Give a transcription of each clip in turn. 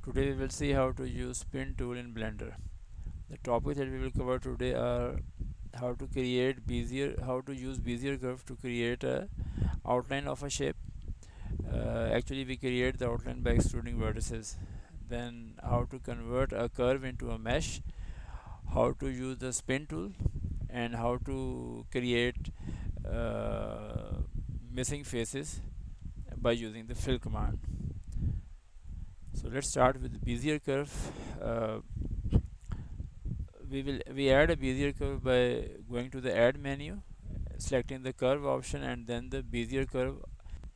Today we will see how to use spin tool in Blender. The topics that we will cover today are how to how to use Bezier curve to create a outline of a shape. Actually, we create the outline by extruding vertices. Then how to convert a curve into a mesh, how to use the spin tool, and how to create missing faces by using the fill command. So let's start with the Bezier curve. Uh, we add a Bezier curve by going to the add menu, selecting the curve option and then the Bezier curve.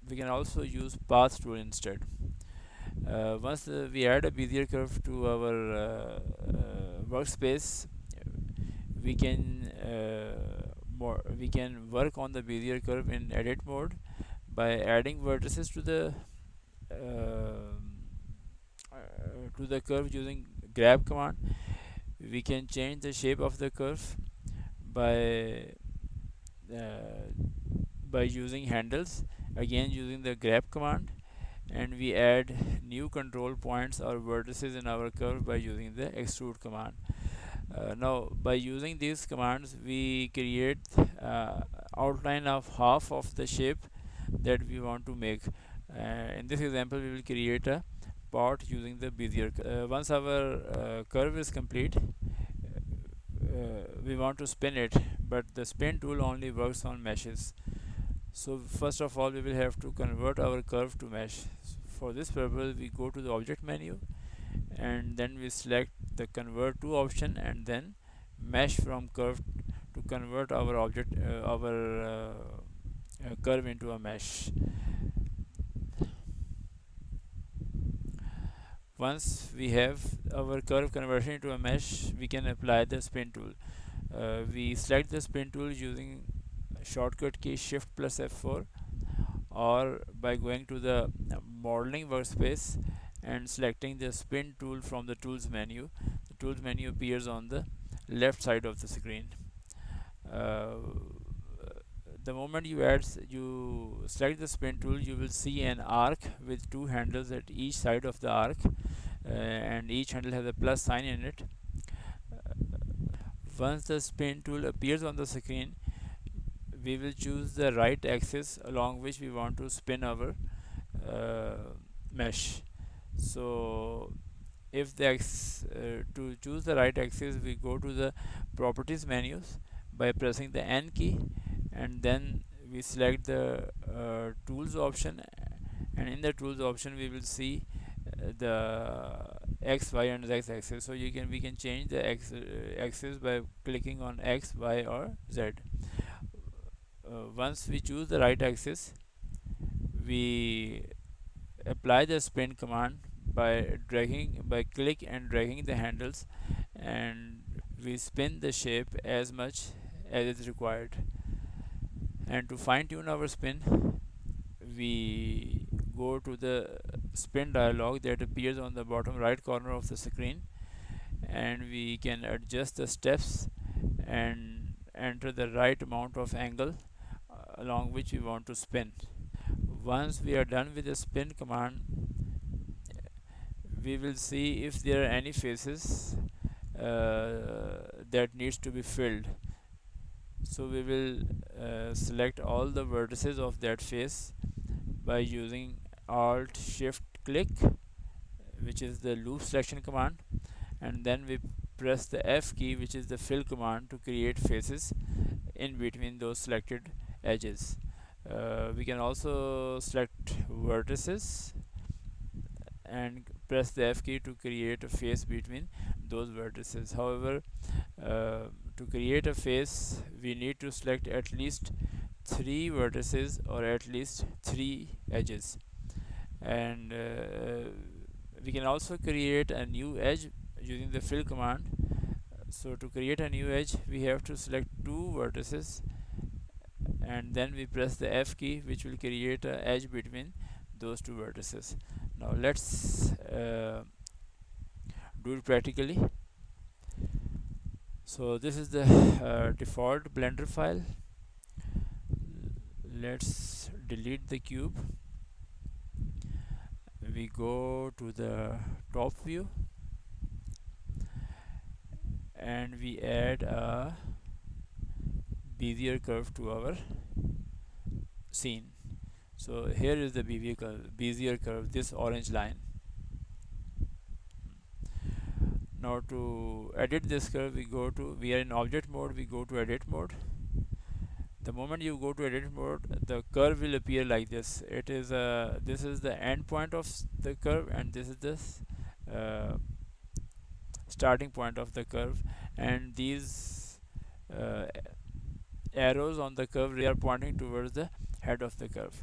We can also use path tool instead. Once we add a Bezier curve to our workspace, we can we can work on the Bezier curve in edit mode by adding vertices uh, to the curve using grab command. We can change the shape of the curve by uh, using handles, again using the grab command, and we add new control points or vertices in our curve by using the extrude command. Now by using these commands we create outline of half of the shape that we want to make. In this example we will create a pot using the Bezier. Once our curve is complete, we want to spin it, but the spin tool only works on meshes. So first of all we will have to convert our curve to mesh. For this purpose we go to the object menu and then we select the convert to option and then mesh from curve to convert our curve into a mesh. Once we have our curve conversion into a mesh, we can apply the spin tool. We select the spin tool using shortcut key shift plus F4, or by going to the modeling workspace and selecting the spin tool from the tools menu. The tools menu appears on the left side of the screen. uh, the moment you select the spin tool, you will see an arc with two handles at each side of the arc, and each handle has a plus sign in it. Once the spin tool appears on the screen, we will choose the right axis along which we want to spin our mesh. So if to choose the right axis, we go to the properties menus by pressing the N key, and then we select the tools option, and in the tools option we will see the x, y and z axis. So we can change the axis by clicking on x, y or z. Once we choose the right axis, we apply the spin command by click and dragging the handles, and we spin the shape as much as is required. And to fine tune our spin, we go to the spin dialog that appears on the bottom right corner of the screen, and we can adjust the steps and enter the right amount of angle along which we want to spin. Once we are done with the spin command, we will see if there are any faces that needs to be filled. So we will select all the vertices of that face by using alt shift click, which is the loop selection command, and then we press the F key, which is the fill command, to create faces in between those selected edges. We can also select vertices and press the F key to create a face between those vertices. However, to create a face we need to select at least 3 vertices or at least 3 edges, and we can also create a new edge using the fill command. So to create a new edge we have to select 2 vertices and then we press the F key, which will create an edge between those 2 vertices. Now let's do it practically. So this is the default Blender file. Let's delete the cube. we go to the top view and we add a Bezier curve to our scene. So here is the Bezier curve, this orange line. Now to edit this curve, we are in object mode, we go to edit mode. The moment you go to edit mode, the curve will appear like this. This is the end point of the curve, and this is the starting point of the curve, and these uh, arrows on the curve, they are pointing towards the head of the curve.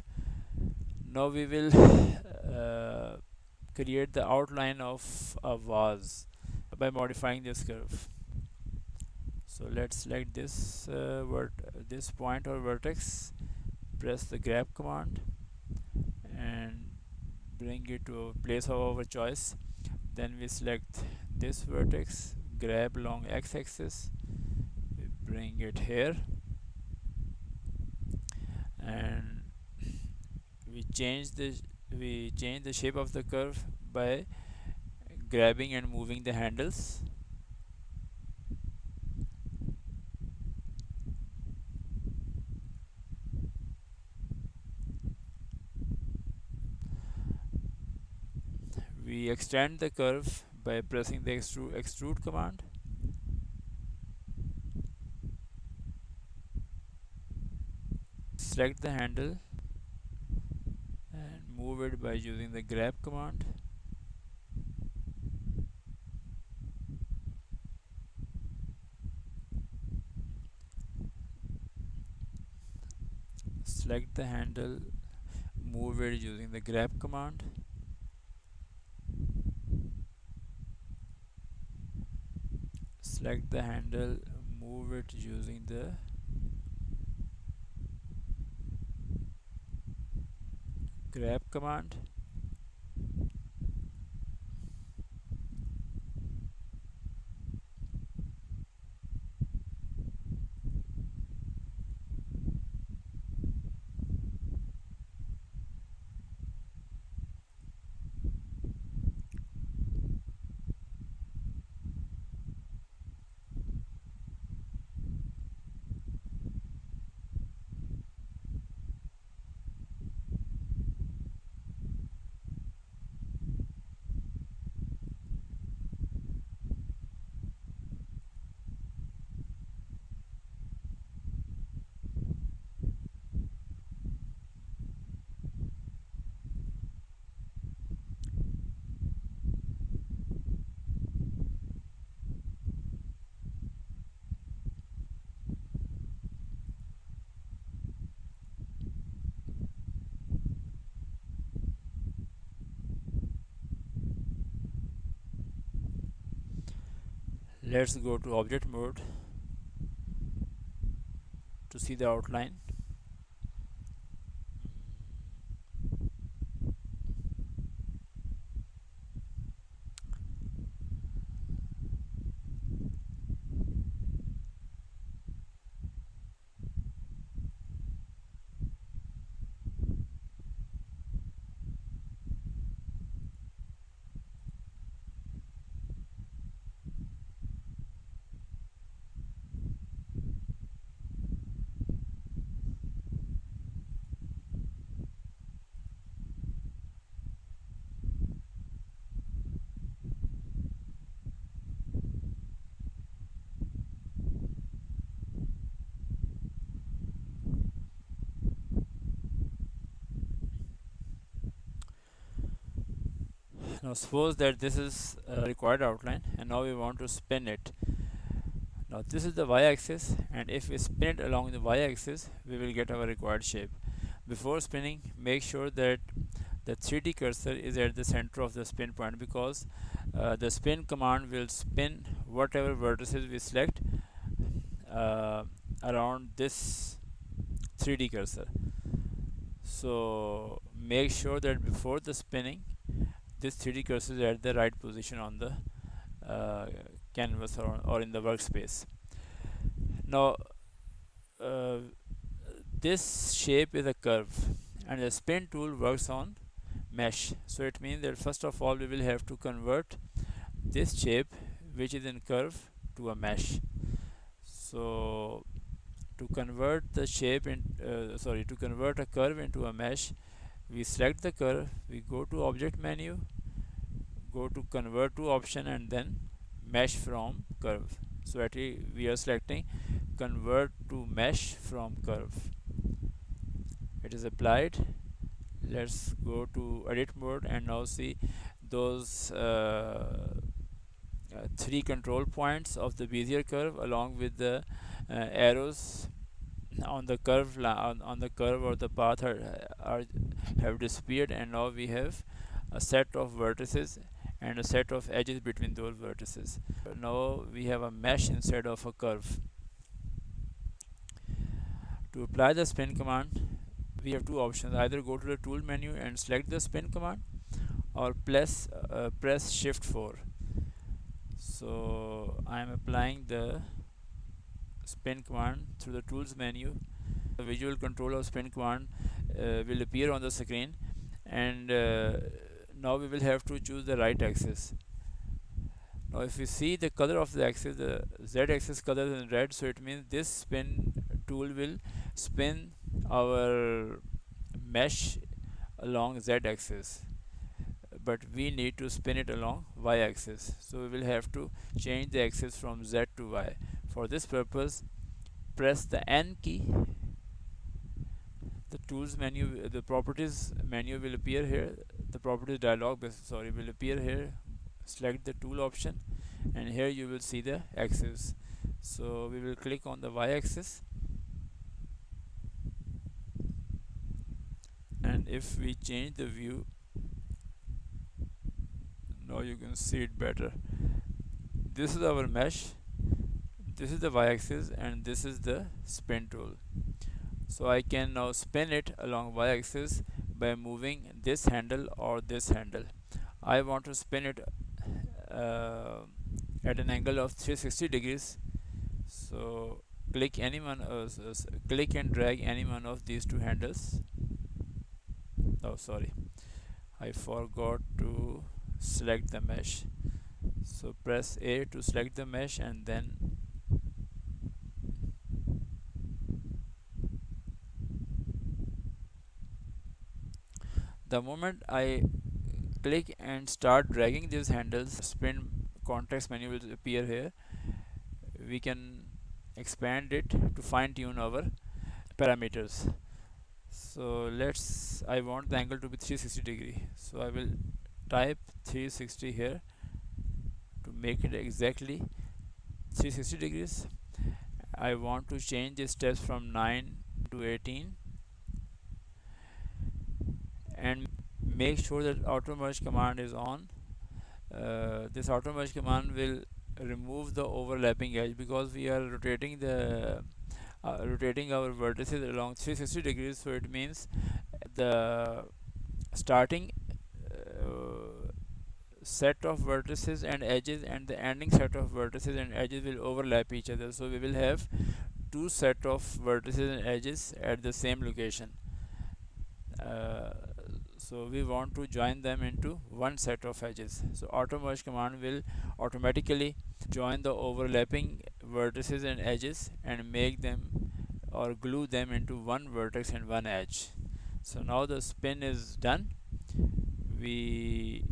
Now we will create the outline of a vase by modifying this curve. So let's select this point or vertex, press the grab command and bring it to a place of our choice. Then we select this vertex, grab along x-axis, we bring it here, and we change the shape of the curve by grabbing and moving the handles. We extend the curve by pressing the extrude command. Select the handle and move it by using the grab command. Select the handle, move it using the grab command. Select the handle, move it using the grab command. Let's go to object mode to see the outline. Now suppose that this is a required outline and now we want to spin it. Now this is the y-axis, and if we spin it along the y-axis, we will get our required shape. Before spinning, make sure that the 3D cursor is at the center of the spin point, because the spin command will spin whatever vertices we select around this 3D cursor. So make sure that before the spinning, this 3D cursor is at the right position on the canvas or in the workspace. Now this shape is a curve, and the spin tool works on mesh. So it means that first of all we will have to convert this shape which is in curve to a mesh. So to convert the shape in to convert a curve into a mesh, we select the curve, we go to object menu, go to convert to option, and then mesh from curve. So actually we are selecting convert to mesh from curve. It is applied. Let's go to edit mode and now see those three control points of the Bezier curve along with the arrows on the curve on the curve or the path are have disappeared, and now we have a set of vertices and a set of edges between those vertices. Now we have a mesh instead of a curve. To apply the spin command, we have two options: either go to the tool menu and select the spin command, or press shift 4. So I am applying the spin command through the tools menu. The visual control of spin command will appear on the screen, and now we will have to choose the right axis. Now if you see the color of the axis, the z axis color is in red, so it means this spin tool will spin our mesh along z axis, but we need to spin it along y axis, so we will have to change the axis from z to y. For this purpose, press the N key. The tools menu, the properties menu will appear here. The properties dialog will appear here. Select the tool option, and here you will see the axis. So we will click on the y axis, and if we change the view, now you can see it better. This is our mesh, this is the y axis, and this is the spin tool. So I can now spin it along y axis by moving this handle or this handle. I want to spin it at an angle of 360 degrees, so click click and drag any one of these two handles. Oh sorry, I forgot to select the mesh. So press A to select the mesh, and then the moment I click and start dragging these handles, spin context menu will appear here. We can expand it to fine tune our parameters. So I want the angle to be 360 degree, so I will type 360 here to make it exactly 360 degrees. I want to change the steps from 9 to 18, and make sure that auto merge command is on. This auto merge command will remove the overlapping edge, because we are rotating our vertices along 360 degrees, so it means the starting set of vertices and edges and the ending set of vertices and edges will overlap each other, so we will have two set of vertices and edges at the same location. So we want to join them into one set of edges, so auto merge command will automatically join the overlapping vertices and edges and make them or glue them into one vertex and one edge. So now the spin is done. We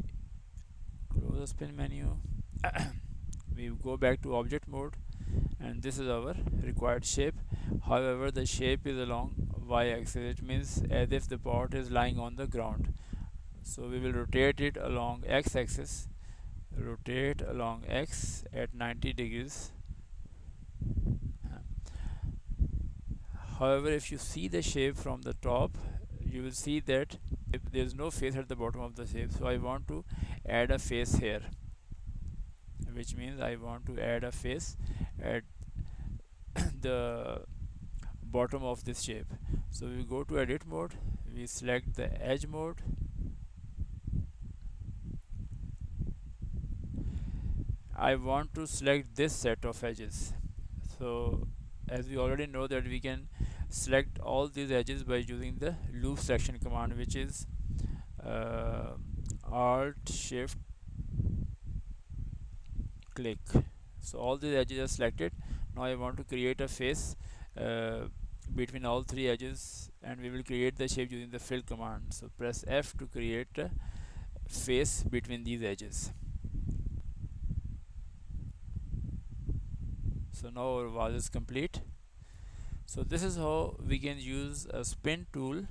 close the spin menu. We go back to object mode, and this is our required shape. However, the shape is along y axis, it means as if the pot is lying on the ground. So we will rotate it along x axis, rotate along x at 90 degrees. However, if you see the shape from the top, you will see that there is no face at the bottom of the shape. So I want to add a face here, which means I want to add a face at the bottom of this shape. So we go to edit mode, we select the edge mode, I want to select this set of edges. So as we already know that we can select all these edges by using the loop selection command, which is uh, alt shift click. So all the edges are selected. Now I want to create a face uh, between all three edges, and we will create the shape using the fill command. So press F to create a face between these edges. So now our vase is complete. So this is how we can use a spin tool